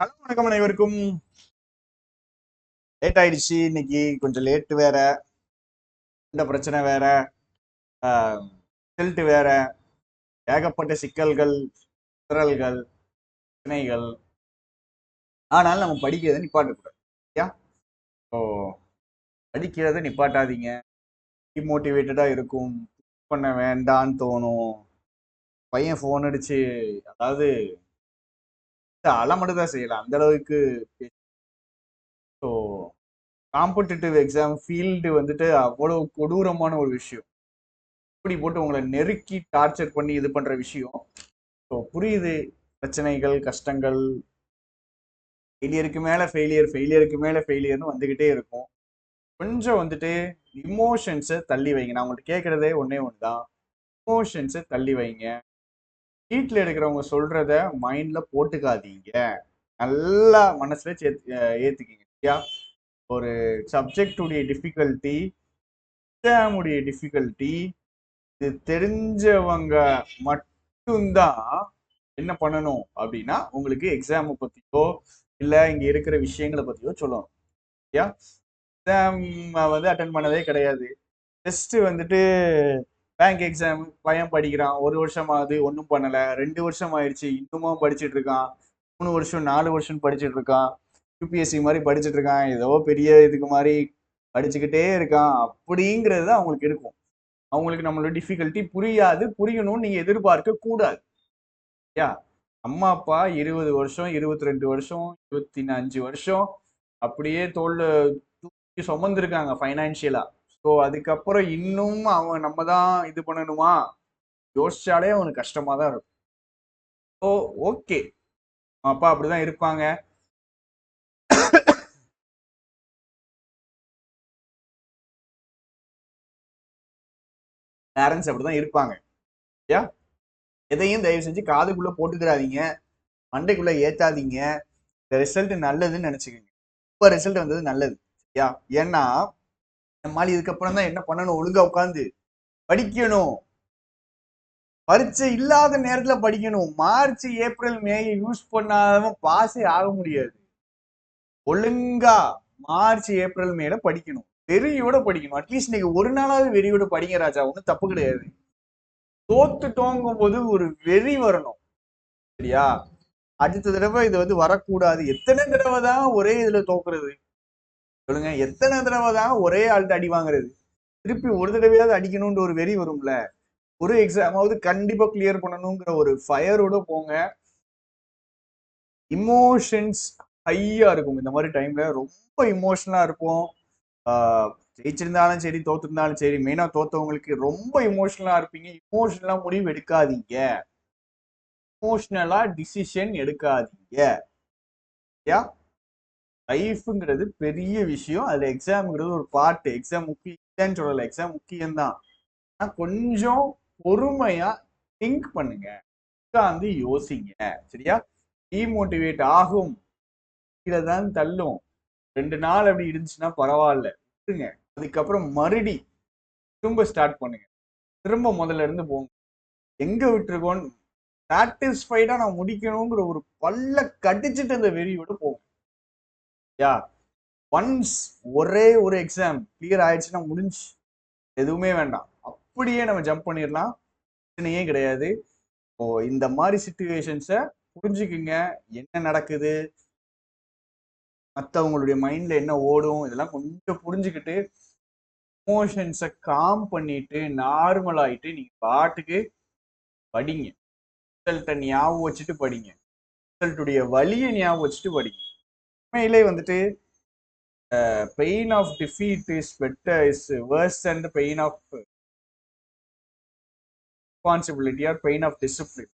Hello வணக்கம் அனைவருக்கும். Late ஆயிடுச்சு இன்னைக்கு, கொஞ்சம் லேட்டு வேற, இந்த பிரச்சனை வேற, ரிசல்ட் வேற, ஏகப்பட்ட சிக்கல்கள், திரள்கள், பிரச்சனைகள். ஆனாலும் நம்ம படிக்கிறத நிப்பாட்டக்கூடாது. யா ஸோ படிக்கிறத நிப்பாட்டாதீங்க. டிமோட்டிவேட்டடா இருக்கும், பண்ண வேண்டான்னு தோணும். பையன் ஃபோன் அடிச்சு, அதாவது அலமட்டு தான் செய்யலாம் அந்த அளவுக்கு. ஸோ காம்படிட்டிவ் எக்ஸாம் ஃபீல்டு வந்துட்டு அவ்வளவு கொடூரமான ஒரு விஷயம். இப்படி போட்டு உங்களை நெருக்கி டார்ச்சர் பண்ணி இது பண்ற விஷயம். ஸோ புரியுது, பிரச்சனைகள், கஷ்டங்கள், ஃபெயிலியருக்கு மேல ஃபெயிலியர், ஃபெயிலியருக்கு மேல ஃபெயிலியர்னு வந்துகிட்டே இருக்கும். கொஞ்சம் வந்துட்டு இமோஷன்ஸை தள்ளி வைங்க. நான் உங்கள்கிட்ட கேட்கறதே ஒன்னே ஒண்ணுதான், இமோஷன்ஸை தள்ளி வைங்க. வீட்டில் இருக்கிறவங்க சொல்றத மைண்ட்ல போட்டுக்காதீங்க, நல்லா மனசுல ஏத்துக்கிங்க. சரியா? ஒரு சப்ஜெக்டுடைய டிஃபிகல்ட்டி, எக்ஸாமுடைய டிஃபிகல்ட்டி இது தெரிஞ்சவங்க மட்டும்தான் என்ன பண்ணணும் அப்படின்னா, உங்களுக்கு எக்ஸாமை பத்தியோ இல்ல இங்க இருக்கிற விஷயங்களை பத்தியோ சொல்லணும். சரியா? எக்ஸாம் வந்து அட்டன் பண்ணதே கிடையாது, ஜஸ்ட் வந்துட்டு பேங்க் எக்ஸாம் பையன் படிக்கிறான், ஒரு வருஷமாவது ஒன்றும் பண்ணல, 2 வருஷம் ஆயிடுச்சு இன்னுமா படிச்சுட்டு இருக்கான், 3 வருஷம் 4 வருஷம் படிச்சுட்டு இருக்கான், யூபிஎஸ்சி மாதிரி படிச்சுட்டு இருக்கான், ஏதோ பெரிய இதுக்கு மாதிரி படிச்சுக்கிட்டே இருக்கான் அப்படிங்கிறது தான் அவங்களுக்கு இருக்கும். அவங்களுக்கு நம்மளோட டிஃபிகல்ட்டி புரியாது, புரியணும்னு நீங்க எதிர்பார்க்க கூடாது. யா அம்மா அப்பா 20 வருஷம், 22 வருஷம், 25 வருஷம் அப்படியே தோல்ல தூக்கி சுமந்துருக்காங்க ஃபைனான்சியலா. ஸோ அதுக்கப்புறம் இன்னும் அவன் நம்ம தான் இது பண்ணணுமா, யோசிச்சாலே அவனுக்கு கஷ்டமா தான் இருக்கும். ஸோ ஓகே, அப்பா அப்படிதான் இருப்பாங்க, பேரண்ட்ஸ் அப்படிதான் இருப்பாங்க. யா எதையும் தயவு செஞ்சு காதுக்குள்ள போட்டுக்கிறாதீங்க, மண்டைக்குள்ள ஏத்தாதீங்க. இந்த ரிசல்ட் நல்லதுன்னு நினைச்சுக்கோங்க. இப்ப ரிசல்ட் வந்தது நல்லது. யா ஏன்னா நம்மால் இதுக்கப்புறம் தான் என்ன பண்ணணும், ஒழுங்கா உட்காந்து படிக்கணும். பரீட்சை இல்லாத நேரத்துல படிக்கணும். மார்ச் ஏப்ரல் மே யூஸ் பண்ணாம பாஸே ஆக முடியாது. ஒழுங்கா மார்ச் ஏப்ரல் மேல படிக்கணும், வெறியோட படிக்கணும். அட்லீஸ்ட் நீங்க ஒரு நாளாவது வெறியோட படிங்க ராஜா, ஒன்றும் தப்பு கிடையாது. தோத்துட்டோங்கும் போது ஒரு வெறி வரணும். சரியா? அடுத்த தடவை இது வந்து வரக்கூடாது. எத்தனை தடவை தான் ஒரே இதுல தோக்குறது சொல்லுங்க, எத்தனை தடவை தான் ஒரே ஆள்கிட்ட அடி வாங்குறது? திருப்பி ஒரு தடவையாவது அடிக்கணும்ன்ற ஒரு வெறி வரும்ல. ஒரு எக்ஸாமாவது கண்டிப்பா கிளியர் பண்ணணுங்கிற ஒரு ஃபயரோட போங்க. இமோஷன்ஸ் ஹையா இருக்கும் இந்த மாதிரி டைம்ல, ரொம்ப இமோஷனலா இருப்போம். ஜெயிச்சிருந்தாலும் சரி தோத்திருந்தாலும் சரி, மெயினா தோத்தவங்களுக்கு ரொம்ப இமோஷனலா இருப்பீங்க. இமோஷனலா முடிவு எடுக்காதீங்க, இமோஷனலா டிசிஷன் எடுக்காதீங்க. யா லைஃப்ங்கிறது பெரிய விஷயம், அதுல எக்ஸாம்ங்கிறது ஒரு பார்ட். எக்ஸாம் முக்கியம் சொல்லல, எக்ஸாம் முக்கியம்தான். ஆனா கொஞ்சம் பொறுமையா திங்க் பண்ணுங்க, உட்கார்ந்து யோசிங்க. சரியா? டிமோட்டிவேட் ஆகும், கீழே தான் தள்ளும். 2 நாள் அப்படி இருந்துச்சுன்னா பரவாயில்ல, விட்டுருங்க. அதுக்கப்புறம் மறுபடி திரும்ப ஸ்டார்ட் பண்ணுங்க, திரும்ப முதல்ல இருந்து போங்க. எங்க விட்டுருக்கோம், சாட்டிஸ்ஃபைடா நான் முடிக்கணுங்கிற ஒரு பல்ல கடிச்சிட்டு அந்த வெறியோட போகும். யா ஒன்ஸ் ஒரே ஒரு எக்ஸாம் கிளியர் ஆயிடுச்சுன்னா முடிஞ்சு, எதுவுமே வேண்டாம், அப்படியே நம்ம ஜம்ப் பண்ணிடலாம், பிரச்சனையே கிடையாது. இப்போ இந்த மாதிரி சிச்சுவேஷன்ஸை புரிஞ்சுக்குங்க, என்ன நடக்குது, மற்றவங்களுடைய மைண்ட்ல என்ன ஓடும், இதெல்லாம் கொஞ்சம் புரிஞ்சுக்கிட்டு எமோஷன்ஸை காம் பண்ணிட்டு நார்மல் ஆயிட்டு நீங்க பாட்டுக்கு படிங்க. ரிசல்ட்டை ஞாபகம் வச்சுட்டு படிங்க, ரிசல்ட்டுடைய வலியை ஞாபகம் வச்சுட்டு படிங்க. உண்மையிலே வந்துட்டு pain of defeat is better, is worse and pain of responsibility or pain of discipline.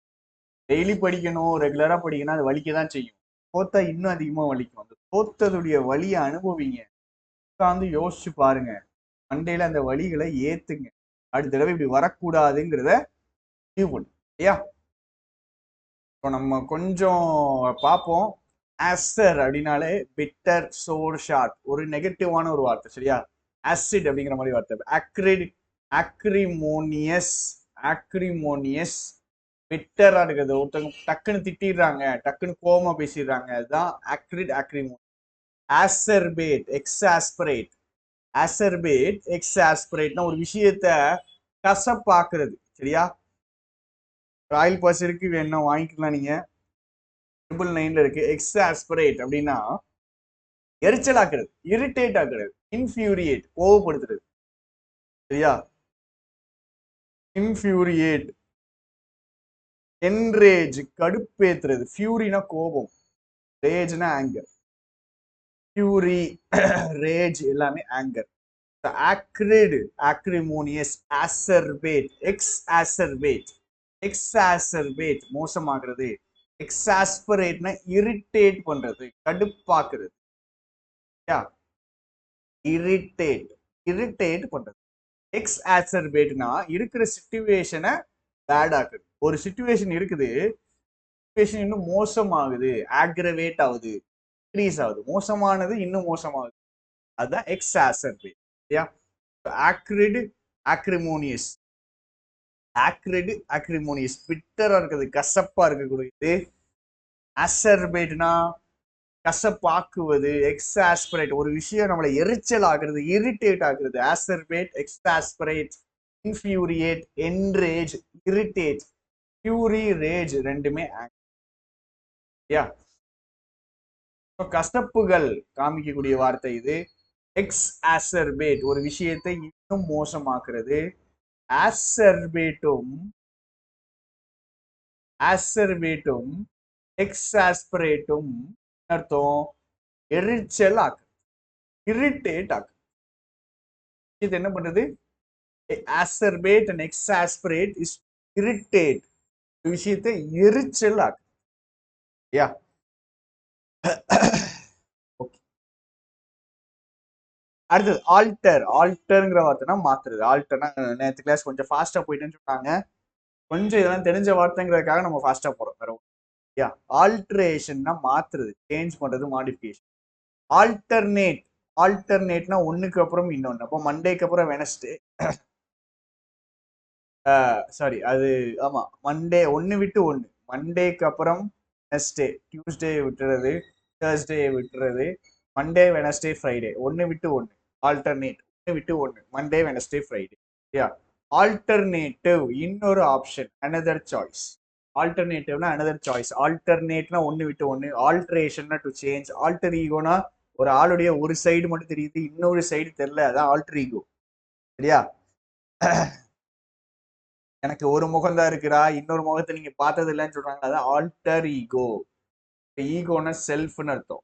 Daily படிக்கணும், ரெகுலரா படிக்கணும், அது வலிக்க தான் செய்யும். தோத்தா இன்னும் அதிகமா வலிக்கும். அந்த தோத்ததுடைய வலியை அனுபவிங்க, உட்காந்து யோசிச்சு பாருங்க, மண்டையில அந்த வலிகளை ஏத்துங்க, அடுத்த தடவை இப்படி வரக்கூடாதுங்கிறத முடிவு பண்ணுங்க. சரியா? இப்போ நம்ம கொஞ்சம் பார்ப்போம். ஆஸ்டர் அப்படின்னாலே பிட்டர் சோர் ஷார்ட், ஒரு நெகட்டிவான ஒரு வார்த்தை. சரியா? ஆசிட் அப்படிங்கிற மாதிரி வார்த்தை. அக்ரிமோனியஸ், அக்ரிமோனியஸ், பிட்டரா இருக்குது, ஒருத்தவங்க டக்குன்னு திட்டிடுறாங்க, டக்குன்னு கோவமா பேசிடுறாங்க, அதுதான் ஆக்ரிட் ஆக்ரிமோனி. ஆசர்பேட் எக்ஸாஸ்பரேட். ஆசர்பேட் எக்ஸாஸ்பரேட்னா ஒரு விஷயத்த கசப்பாக்குறது. சரியா? ராயல் பாஸ் இருக்கு, வேணா வாங்கிக்கலாம் நீங்க. 999 இருக்கு. எக்ஸாஸ்பரேட் அப்படின்னா எரிச்சல் ஆக்குறது, இரிட்டேட் ஆக்குறது, இன்ஃபியூரியேட் கோவப்படுத்துறது. சரியா? இன்ஃபியூரியேட். என்ரேஜ் கடுப்பேத்துறது. ஃபியூரினா கோபம், ரேஜ்னா ஆங்கர். ஃபியூரி ரேஜ் எல்லாமே ஆங்கர். ஆக்ரிட் ஆக்ரிமோனியஸ். ஆசர்பேட் எக்ஸாசர்பேட். எக்ஸாசர்பேட் மோசமாக்குறது. எக்ஸாஸ்பரேட்னா இரிட்டேட் பண்றது, கடுப்பாக்குறது. இரிட்டேட் இரிட்டேட் பண்றது. எக்ஸாசர்பேட்னா இருக்கிற சிச்சுவேஷனை பேட் ஆக்குது. ஒரு சிச்சுவேஷன் இருக்குது, சிச்சுவேஷன் இன்னும் மோசமாகுது, ஆக்ரவேட் ஆகுது, இன்க்ரீஸ் ஆகுது, மோசமானது இன்னும் மோசமாகுது, அதுதான் எக்ஸாசர்பேட். சரியா? ஆக்ரிட் ஆக்ரிமோனியஸ். ஆக்ரிட் ஆக்ரிமோனியஸ் பிட்டரா இருக்குது, கசப்பா இருக்கக்கூடியது. அசர்பேட்னா கசப்பாக்குவது. எக்ஸாஸ்பரேட் ஒரு விஷயம் நம்மளை எரிச்சல் ஆகுறது, இரிட்டேட் ஆகுறது. ஆசர்பேட் எக்ஸாஸ்பரேட். இன்ஃபியூரியேட் என்ரேஜ் இரிட்டேட். ஃபியூரி ரேஜ் ரெண்டுமே கசப்புகள் காமிக்கக்கூடிய வார்த்தை இது. எக்ஸாசர்பேட் ஒரு விஷயத்தை இன்னும் மோசமாக்குறது. ஆசர்பேட்டும் ஆசர்பேட்டும் எக்ஸாஸ்பரேட்டும் அர்த்தம் எரிச்சல் ஆக்கு, இரிட்டேட் ஆக்கு. இது என்ன பண்றது? ஆசர்பேட் அண்ட் எக்ஸாஸ்பரேட் இஸ் இரிட்டேட், விஷயத்தை எரிச்சல் ஆக்கு. Yeah okay. அடுத்தது ஆல்டர். ஆல்டர்ங்கிற வார்த்தைனா மாத்துறது. ஆல்டர்னா நேற்று கிளாஸ் கொஞ்சம் ஃபாஸ்டா போயிட்டேன்னு சொன்னாங்க, கொஞ்சம் இதெல்லாம் தெரிஞ்ச வார்த்தைங்கிறதுக்காக நம்ம ஃபாஸ்டா போறோம். வேற யா ஆல்ட்ரேஷன்னா மாத்துறது, சேஞ்ச் பண்றது, மாடிஃபிகேஷன். ஆல்டர்னேட். ஆல்டர்னேட்னா ஒண்ணுக்கு அப்புறம் இன்னொன்னு. அப்போ மண்டேக்கு அப்புறம் வெனஸ்டே, சாரி அது ஆமா மண்டே ஒன்னு விட்டு ஒன்னு. மண்டேக்கு அப்புறம் வெனஸ்டே, டியூஸ்டே விட்டுறது, தேர்ஸ்டே விட்டுறது, மண்டே வெனஸ்டே ஃப்ரைடே, ஒன்னு விட்டு ஒன்னு. ஆல்டர்னேட் ஒன்னு விட்டு ஒன்னு, Monday Wednesday Friday. Yeah alternative இன்னொரு ஆப்ஷன், அனதர் சாய்ஸ். ஆல்டர்னேட்டிவ்னா அனதர் சாய்ஸ். ஆல்டர்னேட்னா ஒன்னு விட்டு ஒன்னு. ஆல்ட்ரேஷன்னா டு சேஞ்ச். ஆல்டர் ஈகோனா ஒரு ஆளுடைய ஒரு சைடு மட்டும் தெரியுது, இன்னொரு சைடு தெரியல, அதான் ஆல்டர் ஈகோ. சரியா? எனக்கு ஒரு முகம் தான் இருக்கிறா, இன்னொரு முகத்தை நீங்க பார்த்தது இல்லைன்னு சொல்றாங்க, அதான் ஆல்டர் ஈகோ. ஈகோனா செல்ஃப்னு அர்த்தம்.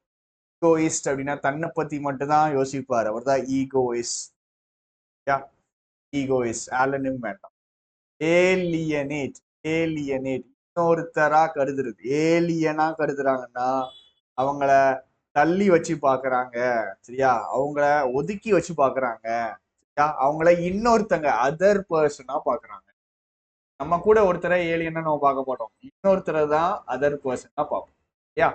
ஈகோயிஸ்ட் அப்படின்னா தன்னை பத்தி மட்டும் தான் யோசிப்பார், அவர் தான் ஈகோயிஸ்ட். ஈகோயிஸ்ட் ஆலனும் வேண்டாம். ஏலியனேட். ஏலியனேட் இன்னொருத்தரா கருதுறது. ஏலியனா கருதுறாங்கன்னா அவங்கள தள்ளி வச்சு பாக்குறாங்க. சரியா? அவங்கள ஒதுக்கி வச்சு பாக்குறாங்க. சரியா? அவங்கள இன்னொருத்தங்க அதர் பர்சனா பாக்குறாங்க. நம்ம கூட ஒருத்தரை ஏலியனா நம்ம பார்க்க மாட்டோம், இன்னொருத்தரை தான் அதர் பர்சனா பார்ப்போம். யா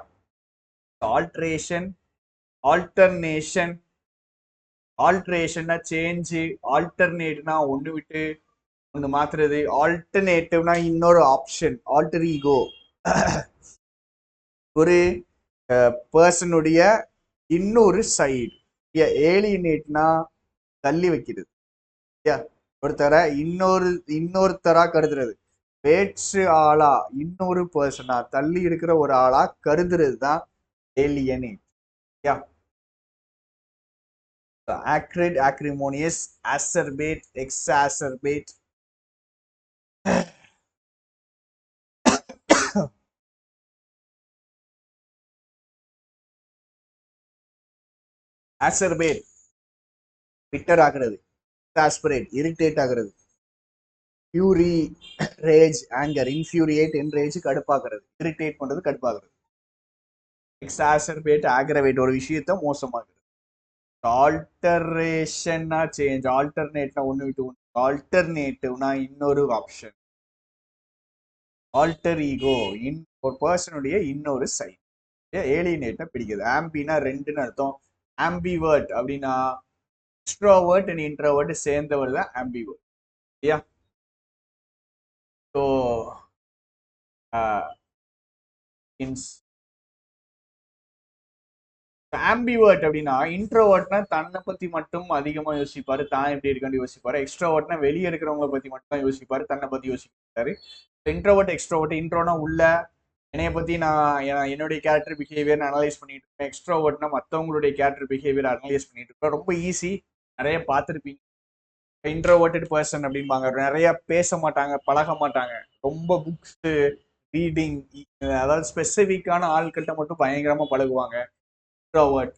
ஆல்ட்ரேஷன், ஆல்டர்னேஷன். ஆல்ட்ரேஷன்னா சேஞ்ச், ஆல்டர்னேட்னா ஒண்ணு விட்டு ஒண்ணு மாத்துறது, ஆல்டர்னேட்டிவ்னா இன்னொரு ஆப்ஷன், ஆல்டர் ஈகோ. ஒரு பர்சனுடைய இன்னொரு சைடு. ஏலியனேட்னா தள்ளி வைக்கிறது. ஒருத்தரை இன்னொருத்தரா கருதுறது. வேற்று ஆளா, இன்னொரு பர்சனா, தள்ளி இருக்கிற ஒரு ஆளா கருதுறது தான் ஏலியனேட். ஆக்ரிட் ஆக்ரிமோனியஸ். ஆசர்பேட் எக்ஸாசர்பேட். ஆசர்பேட் பிட்டர் ஆகிறது, எக்ஸாஸ்பரேட் இரிட்டேட் ஆகிறது, fury rage anchor, இன்ஃபியூரியேட் enrage கடுப்பாகிறது, irritate பண்றது கடுப்பாகிறது. எக்ஸாசர்பேட் ஆக்ரவேட் ஒரு விஷயத்த மோசமாகுது. ஆல்டரேஷன்னா சேஞ்ச், ஆல்டர்னேட்னா ஒன்னு விட்டு ஒன்று, ஆல்டர்னேட்டிவ்னா இன்னொரு ஆப்ஷன். ஆல்டர் ஈகோ ஒரு பர்சனுடைய இன்னொரு சைட். ஏலியனேட்னா பிடிக்குது. ஆம்பினா ரெண்டுன்னு அர்த்தம். ஆம்பிவர்ட் அப்படின்னா எக்ஸ்ட்ரோவர்ட் அண்ட் இன்ட்ரோவர்ட் சேர்ந்தவர் தான் ஆம்பிவர்ட். சரியா? ஸோ இன்ஸ் ஆம்பிவர்ட் அப்படின்னா இன்ட்ரோவர்ட்னா தன்னை பத்தி மட்டும் அதிகமா யோசிப்பாரு, தான் எப்படி இருக்கான்னு யோசிப்பாரு. எக்ஸ்ட்ரோவர்ட்னா வெளியே இருக்கிறவங்கள பத்தி மட்டும் தான் யோசிப்பாரு, தன்னை பத்தி யோசிப்பாரு. இன்ட்ரோவர்ட் எக்ஸ்ட்ரோவர்ட், இன்ட்ரோனா உள்ள என்னைய பத்தி நான் என்னுடைய கேரக்டர் பிஹேவியர் அனலைஸ் பண்ணிட்டு இருக்கேன். எக்ஸ்ட்ரோவர்ட்னா மற்றவங்களுடைய கேரக்டர் பிஹேவியர் அனலைஸ் பண்ணிட்டு இருக்கேன். ரொம்ப ஈஸி, நிறைய பார்த்துருப்பீங்க. இன்ட்ரோவர்டட் பர்சன் அப்படிம்பாங்க, நிறைய பேச மாட்டாங்க, பழக மாட்டாங்க, ரொம்ப புக்ஸ் ரீடிங், அதாவது ஸ்பெசிஃபிக்கான ஆட்கள்கிட்ட மட்டும் பயங்கரமா பழகுவாங்க. எக்ஸ்ட்ரோவர்ட்.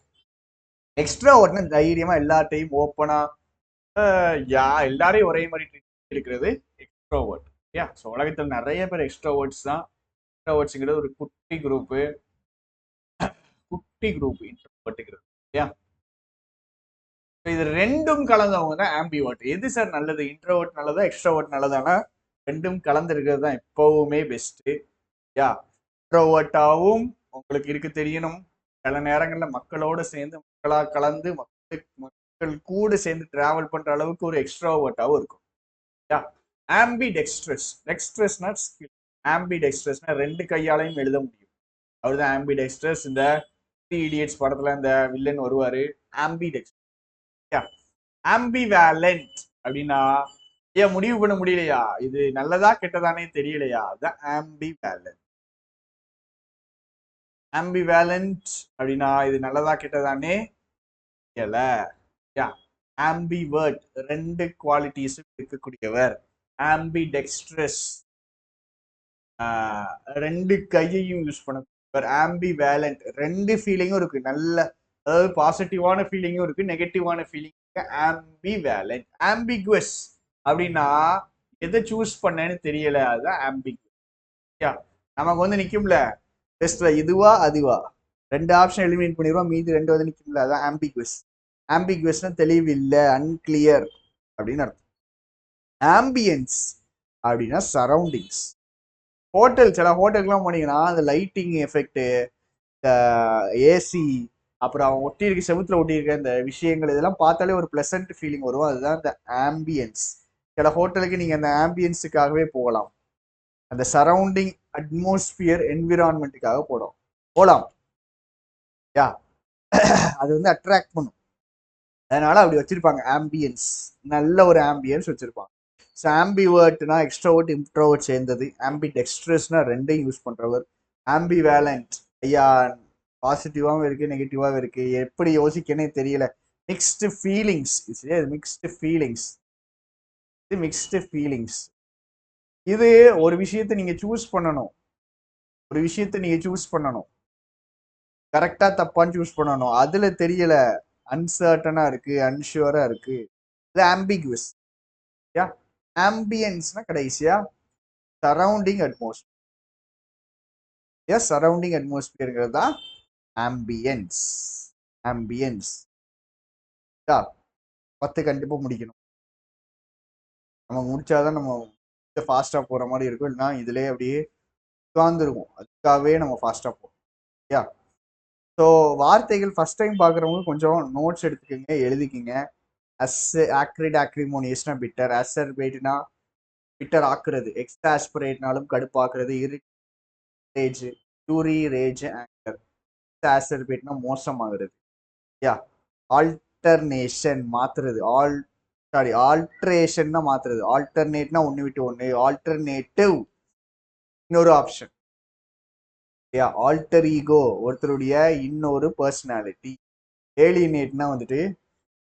எக்ஸ்ட்ராவர்ட்னா தைரியமா எல்லாத்தையும் ஓப்பனா எல்லாரையும் ஒரே மாதிரி ட்ரீட் இருக்கிறது எக்ஸ்ட்ரோவர்ட். யா ஸோ உலகத்தில் நிறைய பேர் எக்ஸ்ட்ரோவர்ட்ஸ் தான். எக்ஸ்ட்ரோவர்ட்ஸுங்கிறது ஒரு குட்டி குரூப்பு, இன்ட்ரோவர்ட்டுங்கிறது. யா இது ரெண்டும் கலந்தவங்க தான் ஆம்பிவர்ட். எது சார் நல்லது, இன்ட்ரோவர்ட் நல்லதா எக்ஸ்ட்ரோவர்ட் நல்லதானா? ரெண்டும் கலந்துருக்கிறது தான் எப்பவுமே பெஸ்ட்டு. யா இன்ட்ரோவர்ட்டாவும் உங்களுக்கு இருக்கு தெரியணும், சில நேரங்களில் மக்களோட சேர்ந்து மக்களா கலந்து மக்கள் கூட சேர்ந்து டிராவல் பண்ற அளவுக்கு ஒரு எக்ஸ்ட்ரோவர்ட்டாவும் இருக்கும். யா ஆம்பிடெக்ஸ்ட்ரஸ். டெக்ஸ்ட்ரஸ்னா ஸ்கில், ஆம்பிடெக்ஸ்ட்ரஸ்னா ரெண்டு கையாலையும் எழுத முடியும். அவர்தான் ஆம்பிடெக்ஸ்ட்ரஸ். இந்த த்ரீ இடியட்ஸ் படத்துல இந்த வில்லன் வருவாரு, ஆம்பிடெக்ஸ்ட்ரஸ். ஆம்பிவேலண்ட் அப்படின்னா ஏன் முடிவு பண்ண முடியலையா, இது நல்லதா கெட்டதானே தெரியலையா, அதுதான் ஆம்பிவேலண்ட். ஆம்பிவேலண்ட் அப்படின்னா இது நல்லதா கெட்டதானே தெரியல. ஆம்பிவர்ட் ரெண்டு குவாலிட்டிஸும் இருக்கக்கூடியவர். ஆம்பிடெக்ஸ்ட்ரஸ் ரெண்டு கையையும் யூஸ் பண்ண. ஆம்பிவேலண்ட் ரெண்டு ஃபீலிங்கும் இருக்கு, நல்ல அதாவது பாசிட்டிவான ஃபீலிங்கும் இருக்கு, நெகட்டிவான ஃபீலிங் இருக்கு. ஆம்பிவேலண்ட். ஆம்பிகுவஸ் அப்படின்னா எதை சூஸ் பண்ணேன்னு தெரியல, அதுதான் ஆம்பிகுவஸ். நமக்கு வந்து நிக்கும்ல டெஸ்ட்ல, இதுவா அதுவா ரெண்டு ஆப்ஷன் எலிமினேட் பண்ணிடுவோம், மீதி ரெண்டு வந்து நிக்கும்ல, அதான் ஆம்பிகுவஸ். ஆம்பிகுவஸ்னா தெளிவு இல்லை, அன்கிளியர் அப்படின்னு அர்த்தம். ஆம்பியன்ஸ் அப்படின்னா சரௌண்டிங்ஸ். ஹோட்டல், சில ஹோட்டலுக்குலாம் போனீங்கன்னா அந்த லைட்டிங் எஃபெக்ட், இந்த ஏசி, அப்புறம் அவன் ஒட்டி இருக்க செவுத்துல ஒட்டி இருக்க இந்த விஷயங்கள் இதெல்லாம் பார்த்தாலே ஒரு பிளசன்ட் ஃபீலிங் வரும், அதுதான் இந்த ஆம்பியன்ஸ். சில ஹோட்டலுக்கு நீங்க அந்த ஆம்பியன்ஸுக்காகவே போகலாம், அந்த சரௌண்டிங் அட்மாஸ்பியர் என்விரான்மெண்ட்டுக்காக போகலாம். யா அது வந்து அட்ராக்ட் பண்ணும், அதனால அப்படி வச்சிருப்பாங்க ஆம்பியன்ஸ், நல்ல ஒரு ஆம்பியன்ஸ் வச்சிருப்பாங்க. ஸோ ஆம்பிவர்ட்னா எக்ஸ்ட்ரோவர்ட் இன்ட்ரோவர்ட் சேர்ந்தது. ஆம்பிடெக்ஸ்ட்ரஸ்னா ரெண்டையும் யூஸ் பண்றவர். ஆம்பிவேலண்ட் ஐயா பாசிட்டிவாகவும் இருக்கு நெகட்டிவாகவும் இருக்கு, எப்படி யோசிக்கனே தெரியல, மிக்ஸ்டு ஃபீலிங்ஸ். மிக்ஸ்டு ஃபீலிங்ஸ், இது மிக்ஸ்டு ஃபீலிங்ஸ். இது ஒரு விஷயத்தை நீங்க சூஸ் பண்ணணும், ஒரு விஷயத்தை நீங்க சூஸ் பண்ணணும், கரெக்டா தப்பான்னு சூஸ் பண்ணணும், அதுல தெரியல, அன்சர்டனா இருக்கு, அன்ஷூரா இருக்கு, இது ஆம்பிகுவஸ். யா ஆம்பியன்ஸ்னா கடைசியா சரௌண்டிங் அட்மாஸ்பியர். எஸ், சரௌண்டிங் அட்மாஸ்பியர்ங்கிறது தான் ஆம்பியன்ஸ். ஆம்பியன்ஸ் 10 கண்டிப்பா முடிக்கணும், நம்ம முடிச்சாதான் நம்ம ஃபாஸ்டா போற மாதிரி இருக்கும், இல்லைன்னா இதுலயே அப்படியே உட்கார்ந்துருக்கும், அதுக்காகவே நம்ம ஃபாஸ்டா போவோம். யா ஸோ வார்த்தைகள் ஃபர்ஸ்ட் டைம் பார்க்குறவங்க கொஞ்சம் நோட்ஸ் எடுத்துக்கோங்க, எழுதிக்கிங்க. ஆக்ரிட் ஆக்ரிமோனியஸ்னா பிட்டர், அசர்பேட்னா பிட்டர் ஆக்குறது, எக்ஸ்டாஸ்பிரேட்னாலும் கடுப்பாக்குறது, இரிட்டேஜ், யூரி ரேஜ் ஆங்கர். ஆசர்பேட்னா மோசமாகிறது. யா ஆல்டர்னேஷன் மாத்துறது, ஆல்ட்ரேஷன் மாத்துறது, ஆல்டர்னேட்னா ஒன்று விட்டு ஒன்று, ஆல்டர்னேட்டிவ் இன்னொரு ஆப்ஷன். ஆல்டர் ஈகோ ஒருத்தருடைய இன்னொரு பர்சனாலிட்டி. ஏலியனேட்னா வந்துட்டு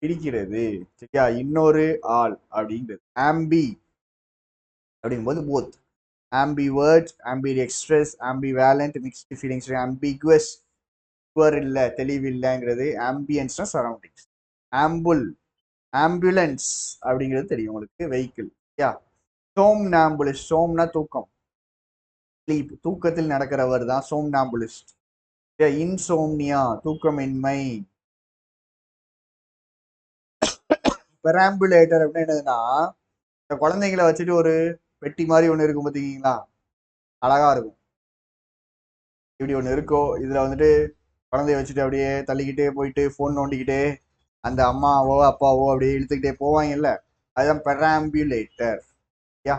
பிரிக்கிறது, சரியா, இன்னொரு ஆள் அப்படிங்கிறது. ஆம்பி அப்படிங்கும்போது both. Ambivert, ambidextrous, ambivalent, mixed feelings, ambiguous இல்லை தெளிவில்லைங்கிறது. ஆம்பியன்ஸ்னா சரௌண்டிங்ஸ். ஆம்புலன்ஸ் அப்படிங்கிறது தெரியும் உங்களுக்கு, வெஹிக்கிள். யா சோம்னாம்புலிஸ்ட், சோம்னா தூக்கம், ஸ்லீப், தூக்கத்தில் நடக்கிறவர் தான் சோம்னாம்புலிஸ்ட். இன்சோம்னியா தூக்கமின்மை. பெராம்புலேட்டர் அப்படின்னு என்னதுன்னா, இந்த குழந்தைங்களை வச்சுட்டு ஒரு பெட்டி மாதிரி ஒன்று இருக்கும் பார்த்தீங்களா, அழகா இருக்கும். இப்படி ஒன்று இருக்கோ, இதுல வந்துட்டு குழந்தைய வச்சுட்டு அப்படியே தள்ளிக்கிட்டே போயிட்டு ஃபோன் நோண்டிக்கிட்டே அந்த அம்மாவோ அப்பாவோ அப்படியே இழுத்துக்கிட்டே போவாங்கல்ல, அதுதான் பெராம்புலேட்டர். யா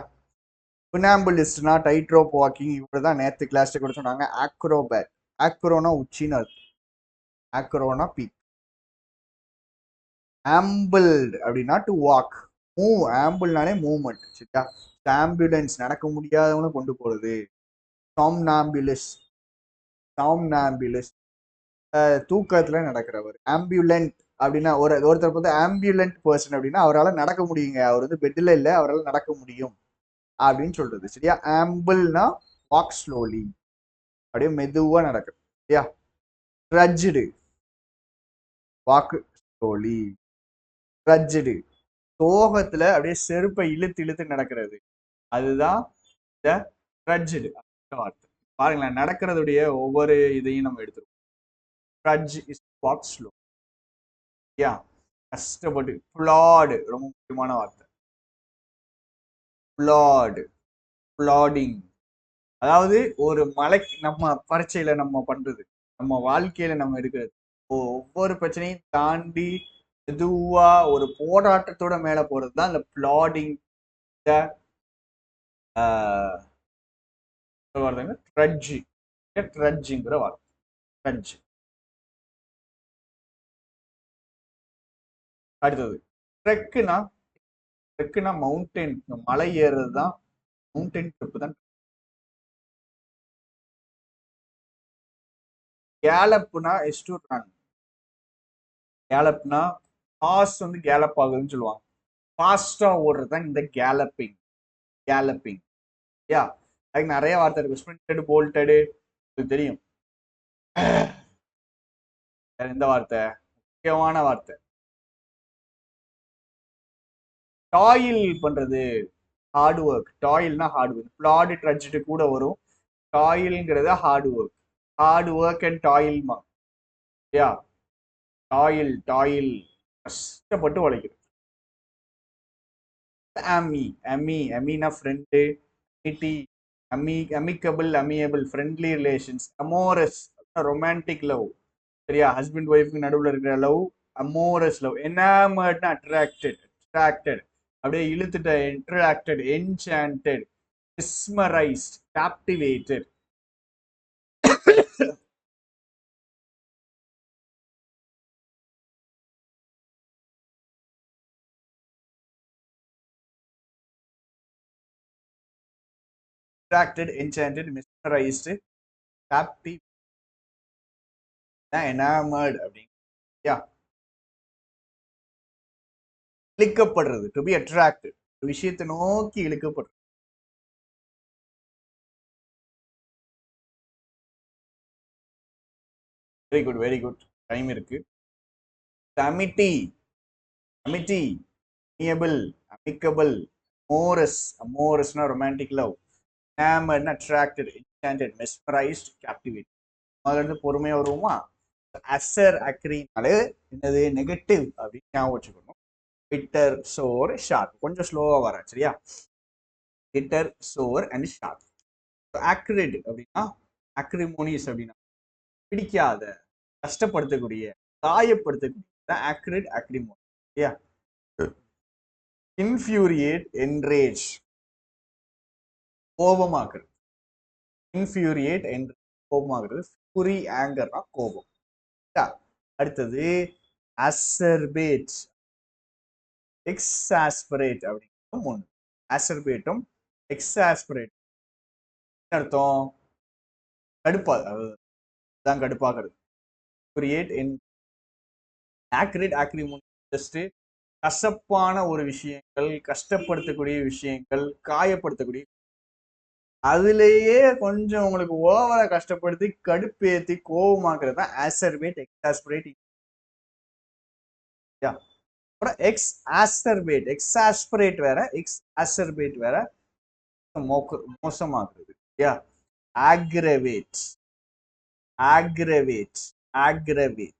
புனாம்புலிஸ்ட்னா டைட் ரோப் வாக்கிங், இவ்வளவு தான் நேத்து கிளாஸ்ல கூட சொன்னாங்க. ஆக்ரோபேட், ஆக்ரோனா உச்சின்னு அர்த்தம், ஆக்ரோனா பீக். ஆம்பிள்ட் அப்படின்னா டு வாக், மூவ். ஆம்பிள்னாலே மூவ்மெண்ட், சரியா? ஆம்புலன்ஸ் நடக்க முடியாதவங்களும் கொண்டு போறது. சாம்னாம்புலிஸ், சாம்னாம்புலிஸ் தூக்கத்துல நடக்கிறவர். ஆம்புலன்ட் அப்படின்னா ஒருத்தர் வந்து ஆம்புலன்ட் பர்சன் அப்படின்னா அவரால் நடக்க முடியுங்க, அவர் வந்து பெட்ல இல்லை, அவரால் நடக்க முடியும் அப்படின்னு சொல்றது, சரியா? ஆம்பிள்னா வாக் ஸ்லோலி, அப்படியே மெதுவா நடக்குது, சரியா? ட்ரட்ஜ்டு, வாக்கு ஸ்லோலி. ட்ரட்ஜ்டு சோகத்துல அப்படியே செருப்பை இழுத்து இழுத்து நடக்கிறது, அதுதான் இந்த ட்ரட்ஜ்டு வார்த்தை. பாருங்களேன், நடக்கிறதுடைய ஒவ்வொரு இதையும் நம்ம எடுத்துருவோம். ட்ரட்ஜ் இஸ் வாக் ஸ்லோ, யா, கஷ்டப்பட்டு. பிளாட் ரொம்ப முக்கியமான வார்த்தை, பிளாட், பிளாடிங். அதாவது ஒரு மலைக்கு நம்ம பரீட்சையில நம்ம பண்றது, நம்ம வாழ்க்கையில நம்ம இருக்கிறது, ஒவ்வொரு பிரச்சனையும் தாண்டி மெதுவா ஒரு போராட்டத்தோட மேல போறது தான் இந்த பிளாடிங், வார்த்தைங்க ட்ரட்ஜ், ட்ரட்ஜுங்கிற வார்த்தை, ட்ரட்ஜ். அடுத்தது ட்ரெக்குனா, ட்ரெக்குனா மவுண்டைன், மலை ஏறுறது தான் மவுண்டைன் ட்ரிப் தான். கேலப்னா இஸ் டு ரன், கேலப்னா ஹார்ஸ் வந்து கேலப் ஆகுதுன்னு சொல்லுவாங்க, ஃபாஸ்டா ஓடுறது தான் இந்த கேலப்பிங், கேலப்பிங், யா. அதுக்கு நிறைய வார்த்தை இருக்கு, ஸ்பிரிண்டட், போல்டடு, உங்களுக்கு தெரியும். இந்த வார்த்தை முக்கியமான வார்த்தை, டாயில் பண்றது, ஹார்ட் ஒர்க். டாயில்னா ஹார்ட் ஒர்க், பிளாட் ட்ரட்ஜ்டு கூட வரும். டாயில்ங்கிறத hard work, hard work and டாயில்மா, யா. டாயில், டாயில் கஷ்டப்பட்டு உழைக்கிறது. அமி, அமி, அமினா friend, amity, amicable, amiable, friendly relations. Amorous romantic love, சரியா? ஹஸ்பண்ட் ஒய்ஃப்க்கு நடுவில் இருக்கிற லவ் அமோரஸ் லவ். எனாமர்ட்னா அட்ராக்டட், அட்ராக்டட், அப்படியே இழுத்துட்ட. Interacted, enchanted, mesmerised, captivated. Attracted, enchanted, mesmerised, கேப்டி, எனாமர்ட் அப்படிங்க, யா. இழுக்கப்படுறது, டு பி அட்ராக்டட், விஷயத்தை நோக்கி இழுக்கப்படுறது. Very good, very good, time இருக்கு. Amity, amity, amiable, amicable, amorous, அமோரஸ்னா romantic love, enamored, attracted, enchanted, mesmerized, captivated. முதல்ல இருந்து பொறுமையா வருவோமா? அசர் அக்ரினாலே என்னது? நெகட்டிவ் அப்படின்னு ஞாபகம் வச்சுக்கணும். Bitter, sour, sharp. கொஞ்சம் ஸ்லோவா வரேன், சரியா? Bitter, sour and sharp. Acrid அப்படின்னா, அக்ரிமோனியஸ் அப்படின்னா பிடிக்காத, கஷ்டப்படுத்தக்கூடிய, காயப்படுத்தக்கூடிய, ஆக்ரிட், அக்ரிமோனி, சரியா? இன்ஃபியூரியேட், என்ரேஜ், கோபமாக்குறது. இன்ஃபியூரியேட், என்ரேஜ், கோபமாக்குறது. ஃபியூரி, ஆங்கர்னா கோபம். அடுத்தது அசர்பேட், எக்ஸாஸ்பரேட் அப்படிங்கிறது ஒன்று. அசர்பேட்டும் எக்ஸாஸ்பரேட் அர்த்தம் கடுப்பா, அதுதான் கடுப்பாகிறது. கிரியேட் என் ஆக்ரிட், ஆக்ரிமோனி ஜஸ்ட் கசப்பான ஒரு விஷயங்கள், கஷ்டப்படுத்தக்கூடிய விஷயங்கள், காயப்படுத்தக்கூடிய, அதுலேயே கொஞ்சம் உங்களுக்கு ஓவரா கஷ்டப்படுத்தி கடுப்பேத்தி கோபமாக்குறது தான் அசர்பேட், எக்ஸாஸ்பரேட். அப்புறம் எக்ஸ் ஆஸ்டர்பேட், எக்ஸாஸ்பரேட் வேற, எக்ஸ் ஆஸ்டர்பேட் வேற, மோசமாக்குறது, யா. ஆக்ரவேட், ஆக்ரவேட், ஆக்ரவேட்,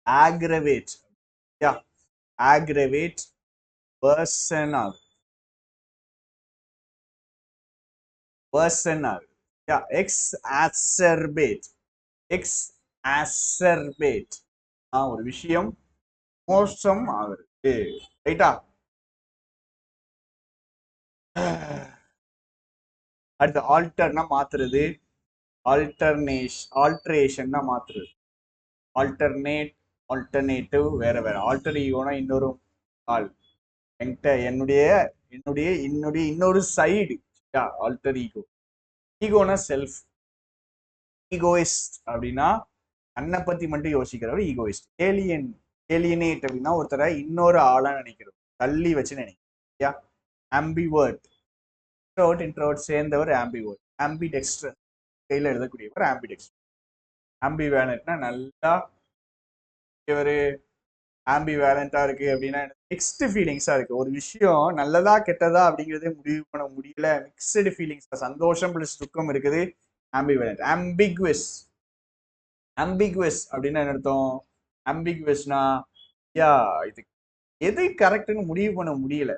ஆக்ரவேட், யா. ஆக்ரவேட், worsen ஆகுது, worsen ஆகுது, யா. எக்ஸ் ஆசர்பேட், எக்ஸ் ஆசர்பேட், ஒரு விஷயம் மோசம் ஆகுறது. ரைட்டா? அடுத்து ஆல்டர்னா மாத்துறது, ஆல்ட்ரேஷன்னா மாத்துறது. ஆல்டர்னேட், ஆல்டர்னேட்டிவ் வேற வேற. ஆல்டர் ஈகோனா இன்னொரு ஆள், என்கிட்ட என்னுடைய என்னுடைய என்னுடைய இன்னொரு சைடு. Alter ego. ஈகோனா செல்ஃப். ஈகோயிஸ்ட் அப்படின்னா தன்னை பத்தி மட்டும் யோசிக்கிறவர் ஈகோயிஸ்ட். ஏலியனேட் அப்படின்னா ஒருத்தரை இன்னொரு ஆளா நினைக்கிறது, தள்ளி வச்சு நினைக்கிறோம். ஆம்பிவர்ட், இன்ட்ரோவர்ட் சேர்ந்தவர் ஆம்பிவர்ட். ஆம்பிடெக்ஸ்டர் கையில எழுதக்கூடியவர் ஆம்பிடெக்ஸ்டர். ஆம்பிவேலண்ட்னா நல்லா ஒரு ஆம்பி வேலண்டா இருக்கு அப்படின்னா மிக்ஸ்டு ஃபீலிங்ஸா இருக்கு. ஒரு விஷயம் நல்லதா கெட்டதா அப்படிங்கிறதே முடிவு பண்ண முடியல. மிக்சடு ஃபீலிங்ஸ், சந்தோஷம் பிளஸ் துக்கம் இருக்குது. ஆம்பி வேலண்ட். ஆம்பிகுவஸ் அப்படின்னா என்ன அர்த்தம்? ஆம்பிகுவஸ்னா யா இது எது கரெக்ட்னு முடிவு பண்ண முடியல.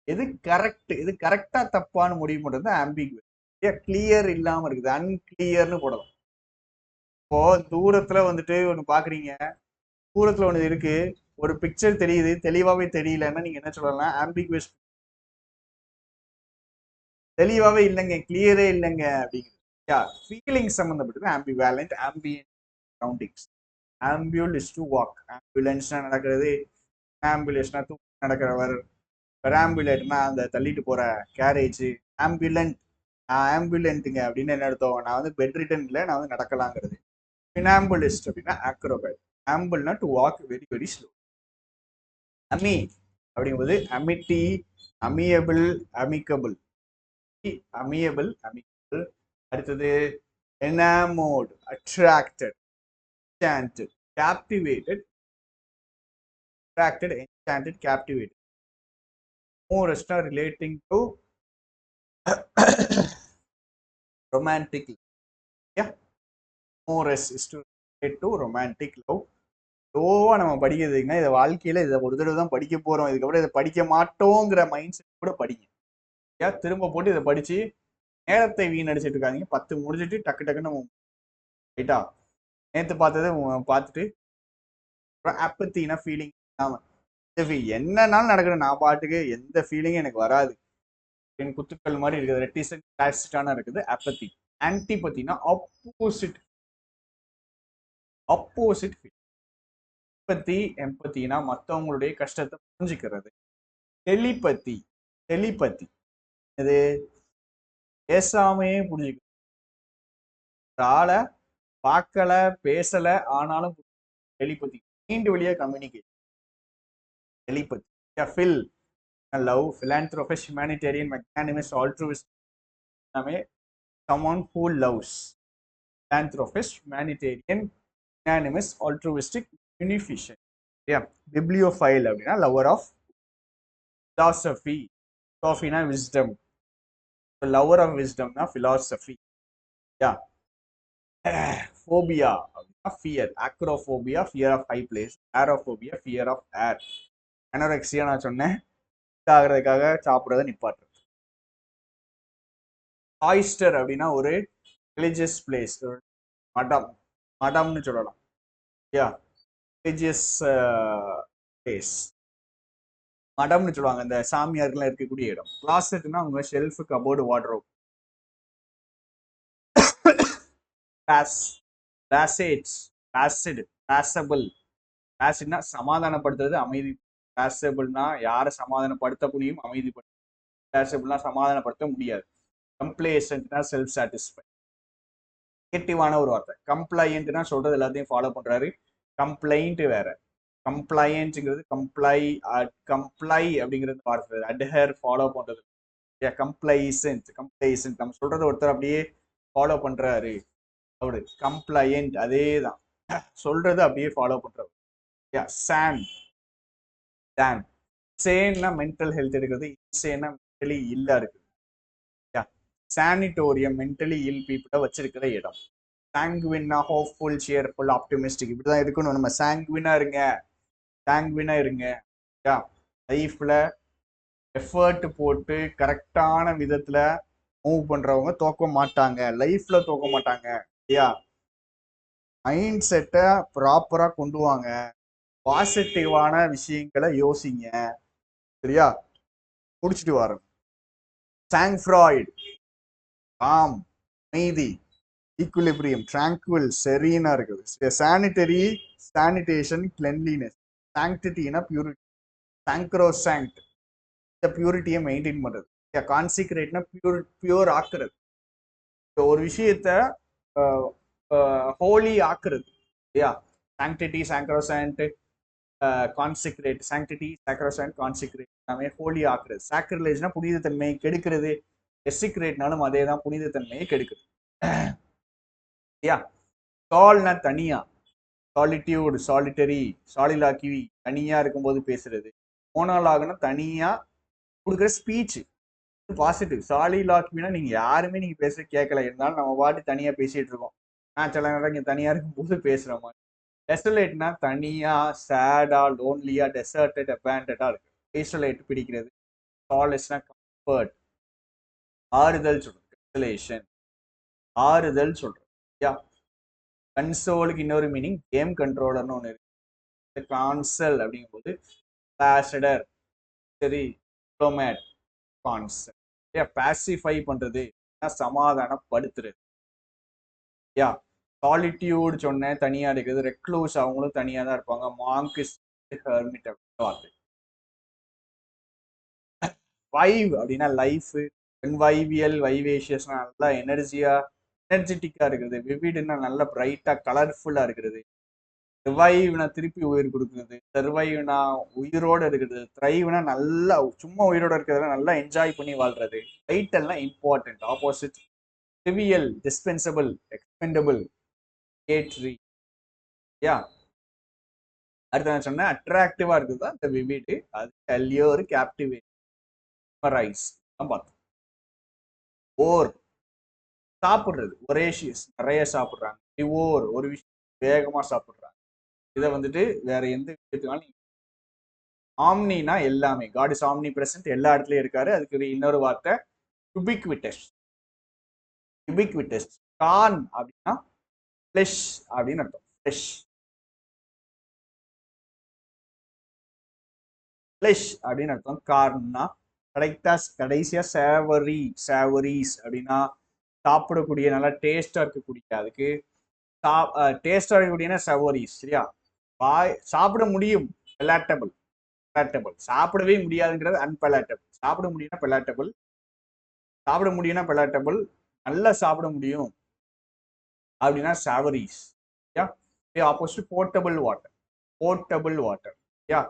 எது கரெக்ட், இது கரெக்டா தப்பான்னு முடிவு பண்றது ஆம்பிகுவஸ். கிளியர் இல்லாம இருக்குது, அன்கிளியர்னு போடலாம். இப்போ தூரத்துல வந்துட்டு ஒண்ணு பாக்குறீங்க, தூரத்துல ஒண்ணு இருக்கு, ஒரு பிக்சர் தெரியுது, தெளிவாவே தெரியலன்னா நீங்க என்ன சொல்லலாம்? ஆம்பிகுவஸ். தெளிவாவே இல்லைங்க, கிளியரே இல்லைங்க அப்படிங்கிறது. ஃபீலிங் சம்பந்தப்பட்டது ambivalent. Ambient surroundings. Ambul is to walk. ஆம்புலன்ஸ்னா நடக்கிறது, ஆம்புலன்ஸ்னா தூக்கி நடக்கிறவர், பெராம்புலேட்னா அந்த தள்ளிட்டு போற கேரேஜ். ஆம்புலண்ட், ஆம்புலண்ட்டுங்க அப்படின்னு என்ன அர்த்தம்? நான் வந்து பெட் ரிட்டன் இல்லை, நான் வந்து நடக்கலாங்கிறது. பினாம்புலிஸ்ட் அப்படின்னா ஆக்ரோபேட். ஆம்பிள்னா to walk very very slow. Ami அப்படிங்கும்போது amity, amiable, amicable. Amiable, amicable. அடுத்தது enamoured, attracted, enchanted, captivated, attracted, enchanted, captivated. More are relating to romantic love. Yeah, more is to relate to romantic love. லோவா நம்ம படிக்கிறதுக்குன்னா இதை வாழ்க்கையில இதை ஒரு தடவை தான் படிக்க போறோம், இதுக்கப்புறம் இதை படிக்க மாட்டோங்கிற மைண்ட் செட் கூட படிங்க. ஏன் திரும்ப போட்டு இதை படிச்சு நேரத்தை வீணடிச்சிட்டு இருக்காங்க. 10 முடிஞ்சிட்டு டக்கு டக்குன்னு ரைட்டா நேற்று பார்த்ததை பார்த்துட்டு அப்பத்தினா ஃபீலிங் என்னன்னாலும் நடக்கணும், நான் பாட்டுக்கு எந்த ஃபீலிங்கும் எனக்கு வராது, என் குத்துக்கள் மாதிரி இருக்குது, ரெட்டிஸ்டான இருக்குது அப்பத்தி. ஆன்டிபத்தினா ஆப்போசிட், ஆப்போசிட் ஃபீல். எம்பத்தி, எம்பத்தினா மற்றவங்களுடைய கஷ்டத்தை புரிஞ்சுக்கிறது. டெலிபத்தி, டெலிபத்தி இது பேசாமையே புரிஞ்சுக்கிறது. ஆளை பார்க்கல பேசல ஆனாலும் டெலிபதி, மைண்ட் வழியா communicate. Telepathy. Fill, love, philanthropist, humanitarian, magnanimous, altruist. எல்லாமே someone who loves. Philanthropist, humanitarian, magnanimous, altruistic, beneficent. Bibliophile அப்படின்னா lover of philosophy. Philosophy-னா wisdom. Lover of wisdom னா philosophy. Phobia அப்படின்னா fear. Acrophobia, fear of high place. Aerophobia, fear of air. Anorexia நான் சொன்னேன், ஆகிறதுக்காக சாப்பிட்றத நிப்பாட்டு. Oyster அப்படின்னா ஒரு ரிலிஜியஸ் பிளேஸ், மடம், மடம்னு சொல்லலாம். ரிலிஜியஸ் பிளேஸ் மடம்னு சொல்லுவாங்க, இந்த சாமியார்கள்லாம் இருக்கக்கூடிய இடம். கிளாசெட்னா அவங்க ஷெல்ஃப், கபோர்டு, வார்ட்ரோப். பேசிட்னா சமாதானப்படுத்துறது, அமைதி. பேசபிள்னா யாரை சமாதானப்படுத்த முடியும், அமைதிப்படுத்த. பேசபிள்னா சமாதானப்படுத்த முடியாது. கம்ப்ளேசன்ட்னா செல்ஃப் சாட்டிஸ்ஃபை. நெகட்டிவான ஒரு வார்த்தை. கம்ப்ளையன்ட்னா சொல்றது எல்லாத்தையும் ஃபாலோ பண்றாரு. கம்ப்ளைண்ட் வேற. கம்ப்ளையன்ட்ங்கிறது கம்ப்ளை அப்படிங்கிறது வார்த்தை. அட்ஹர், ஃபாலோ பண்றது. கம்ப்ளைசன்ட், கம்ப்ளைசன்ட் நம்ம சொல்றது ஒருத்தர் அப்படியே ஃபாலோ பண்றாரு அவரு. கம்ப்ளையன்ட் அதே தான், சொல்றது அப்படியே ஃபாலோ பண்றது. Sane, sane. சேன்னா மென்டல் ஹெல்த் எடுக்கிறது, இன்சேன்னா மென்டலி இல்லா இருக்கு. சானிட்டோரியம் மென்டலி இல் பீப்புளை வச்சிருக்கிற இடம். சாங்குவின்னா ஹோப்ஃபுல், சியர்ஃபுல், ஆப்டிமிஸ்டிக், இப்படிதான் இருக்கணும். நம்ம சாங்குவினா இருங்க, சாங்குவினா இருங்க. லைஃப்ல எஃபர்ட் போட்டு கரெக்டான விதத்துல மூவ் பண்றவங்க தோக்க மாட்டாங்க, லைஃப்ல தோக்க மாட்டாங்க. மைண்ட் செட்டை ப்ராப்பரா கொண்டு வாங்க. பாசிட்டிவான விஷயங்களை யோசிங்க. சரியா? முடிச்சுட்டு வரோம். சாங்ஃப்ராய்டு, காம், அமைதி, ஈக்குலிபிரியம், ட்ராங்குவல், செரீனா இருக்குது. Sanitary, sanitation, cleanliness. சாங்டிட்டினா பியூரிட்டி. சாங்க்ரோசாங்க்ட், இந்த பியூரிட்டியை மெயின்டைன் பண்றது. கான்சிக்ரேட்னா பியூர் ஆக்குறது. ஒரு விஷயத்த ஹோலி ஆக்குறது இல்லையா? Sanctity, சாங்க்ரோசான்ட், consecrate. சாங்டிட்டி, சாக்ரோசான்ட், கான்சிக்ரேட் எல்லாமே ஹோலி ஆக்குறது. சாக்ரிலேஜ்னா புனிதத்தன்மையை கெடுக்கிறது. எசிக்ரேட்னாலும் அதே தான், புனிதத்தன்மையை கெடுக்குது. இல்லையா? சால்னா தனியா, சாலிட்யூட், சாலிட்டரி, சாலிலாக்கி தனியா இருக்கும்போது பேசுறது. மோனோலாக்னா தனியா கொடுக்குற ஸ்பீச் பாசிட்டிவ். சாலிலாக்வினா நீங்க யாருமே நீங்க பேச கேட்கல, இருந்தாலும் நம்ம பாட்டு தனியா பேசிட்டு இருக்கோம். சில நேரம் இங்க தனியா இருக்கும்போது பேசுற மாதிரி. டெசலேட்னா தனியா, சேடா, லோன்லியா, டெசர்டட், அபேண்டடா இருக்கு. ஐசோலேட் பிடிக்கிறது. சாலஸ்னா கம்ஃபர்ட், ஆறுதல் சொல்றது. டெசலேஷன், ஆறுதல் சொல்றது. யா. கன்சோலுக்கு இன்னொரு மீனிங் கேம் கண்ட்ரோலர்னு ஒன்று இருக்கு. கான்சல் அப்படிங்கும்போது பாசடர், சரி, டிப்ளோமேட், கான்சல். பாசிஃபை பண்றது, சமாதானப்படுத்துறது. யா. சாலிட்யூட் சொன்னேன், தனியா இருக்குது. ரெக்ளூஸ் அவங்களும் தனியா தான் இருப்பாங்க. மாங்க், ஹெர்மிட் அப்படின்னு வார்த்தை. வைவ் அப்படின்னா லைஃப். கன்வைவியல், வைவேஷியஸ்னா நல்லா எனர்ஜியா, எனர்ஜெட்டிக்கா இருக்கிறது. விவிடுன்னா நல்லா பிரைட்டா, கலர்ஃபுல்லா இருக்கிறது. ரிவைவ்னா திருப்பி உயிர் கொடுக்குறது. சர்வைவ்னா உயிரோட இருக்கிறது. த்ரைவ்னா நல்லா சும்மா உயிரோட இருக்கிறத நல்லா என்ஜாய் பண்ணி வாழ்றது. டைட்டல்னா important, opposite. Trivial, dispensable, expendable, ஏட்ரி. யா. அடுத்து நான் சொன்னேன் அட்ராக்டிவா இருக்குது அந்த விவிடு. அது அல்லியோர், கேப்டிவேட், ரைஸ் தான் பார்த்தோம். ஓர் சாப்பிடுறது, ஒரேஷியஸ் நிறைய சாப்பிடுறாங்க. டிவோர் ஒரு விஷயம் வேகமா சாப்பிடுறாங்க. இதை வந்துட்டு வேற எந்த விஷயத்துனாலும். ஆம்னினா எல்லாமே. காட் இஸ் ஆம்னி பிரசன்ட், எல்லா இடத்துலயும் இருக்காரு. அதுக்கு இன்னொரு வார்த்தை யுபிக்விட்டஸ். யுபிக்விட்டஸ். கான் அப்படின்னா ஃப்ளெஷ் அப்படின்னு அர்த்தம். ஃப்ளெஷ், ஃப்ளெஷ் அப்படின்னு அர்த்தம். கார்ன்னா கரெக்டா கடைசியா சேவரி, சேவரிஸ் அப்படின்னா சாப்பிடக்கூடிய, நல்லா டேஸ்டா இருக்கக்கூடிய. அதுக்கு டேஸ்டா இருக்கக்கூடியனா சேவரிஸ். சரியா? சாப்பிட முடியும், பெலாட்டபிள். பெலாட்டபிள். சாப்பிடவே முடியாதுங்கிறது அன்பெலாட்டபிள். சாப்பிட முடியும்னா பெலாட்டபிள். சாப்பிட முடியும்னா பெலாட்டபிள். நல்லா சாப்பிட முடியும் அப்படின்னா savouries. Yeah. Opposite potable water. Potable water. Yeah.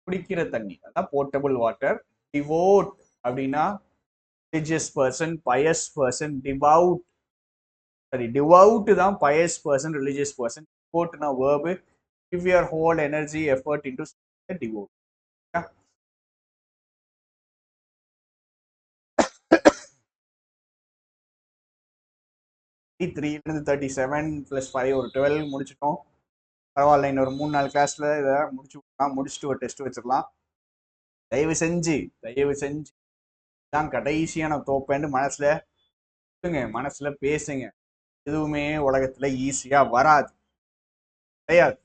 குடிக்கிற தண்ணி அதான் போர்ட்டபிள் வாட்டர். டிவோட் அப்படின்னா religious person, pious person. Devout, சரி, டிவவுட் தான் பயஸ் பர்சன், ரிலிஜியஸ் பர்சன். டிவோட்னா verb. Give your whole energy effort into devote. த்ரீலேருந்து 37 + 5 ஒரு 12 முடிச்சிட்டோம். பரவாயில்ல, இன்னொரு 3-4 கிளாஸ்ல இதை முடிச்சுட்டு ஒரு டெஸ்ட் வச்சிடலாம். தயவு செஞ்சு, தயவு செஞ்சு தான் கடைசியா நான் தோப்பேன்னு மனசுல சொல்லுங்க, மனசுல பேசுங்க. எதுவுமே உலகத்துல ஈஸியா வராது, கிடையாது.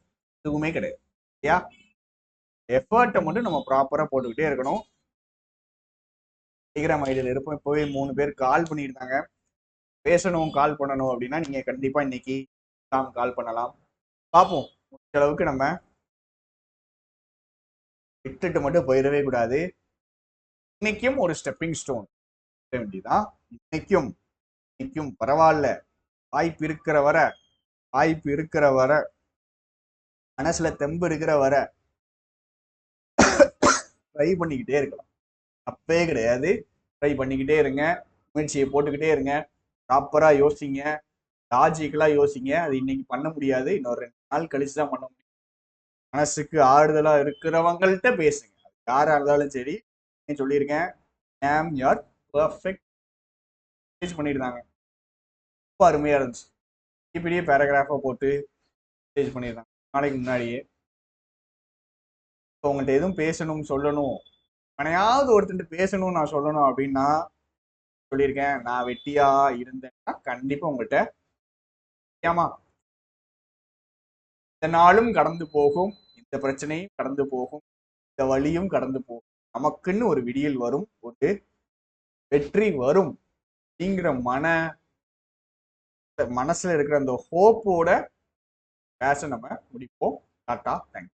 எதுவுமே கிடையாது. சரியா? எஃபர்ட்டை மட்டும் நம்ம ப்ராப்பரா போட்டுக்கிட்டே இருக்கணும். டெலிகிராம் ஐடியில் இருப்போம். இப்போவே 3 பேர் கால் பண்ணியிருந்தாங்க. பேசணும், கால் பண்ணணும் அப்படின்னா நீங்க கண்டிப்பா இன்னைக்கு கால் பண்ணலாம். பார்ப்போம். முடிஞ்ச அளவுக்கு நம்ம விட்டுட்டு மட்டும் போயிடவே கூடாது. இன்னைக்கும் ஒரு ஸ்டெப்பிங் ஸ்டோன் வேண்டியதான். இன்னைக்கும் இன்னைக்கும் பரவாயில்ல, வாய்ப்பு இருக்கிற வர, வாய்ப்பு இருக்கிற வர, மனசுல தெம்பு இருக்கிற வர ட்ரை பண்ணிக்கிட்டே இருக்கலாம். அப்பே கிடையாது. ட்ரை பண்ணிக்கிட்டே இருங்க, முயற்சியை போட்டுக்கிட்டே இருங்க. ப்ராப்பரா யோசிங்க, லாஜிக்கலா யோசிங்க. அது இன்னைக்கு பண்ண முடியாது, இன்னொரு 2 நாள் கழிச்சு தான் பண்ண முடியும். மனசுக்கு ஆறுதலா இருக்கிறவங்கள்ட்ட பேசுங்க. யாரா இருந்தாலும் சரி. சொல்லியிருக்கேன், ஆம் யுவர் பெர்ஃபெக்ட் பண்ணியிருந்தாங்க. ரொம்ப அருமையா இருந்துச்சு. இப்படியே பேராகிராஃபா போட்டு மெசேஜ் பண்ணியிருந்தாங்க நாளைக்கு முன்னாடியே. உங்கள்கிட்ட எதுவும் பேசணும், சொல்லணும், மனையாவது ஒருத்தர் பேசணும், நான் சொல்லணும் அப்படின்னா சொல்லியிருக்கேன். நான் வெட்டியா இருந்தேன்னா கண்டிப்பா உங்கள்கிட்ட, ஏமா இந்த நாளும் கடந்து போகும், இந்த இந்த பிரச்சனையும் கடந்து போகும், இந்த வழியும் கடந்து போகும், நமக்குன்னு ஒரு விடியல் வரும், ஒரு வெற்றி வரும் அப்படிங்கிற மனசுல இருக்கிற அந்த ஹோப்போட பேச நம்ம முடிப்போம். Tata, thank you.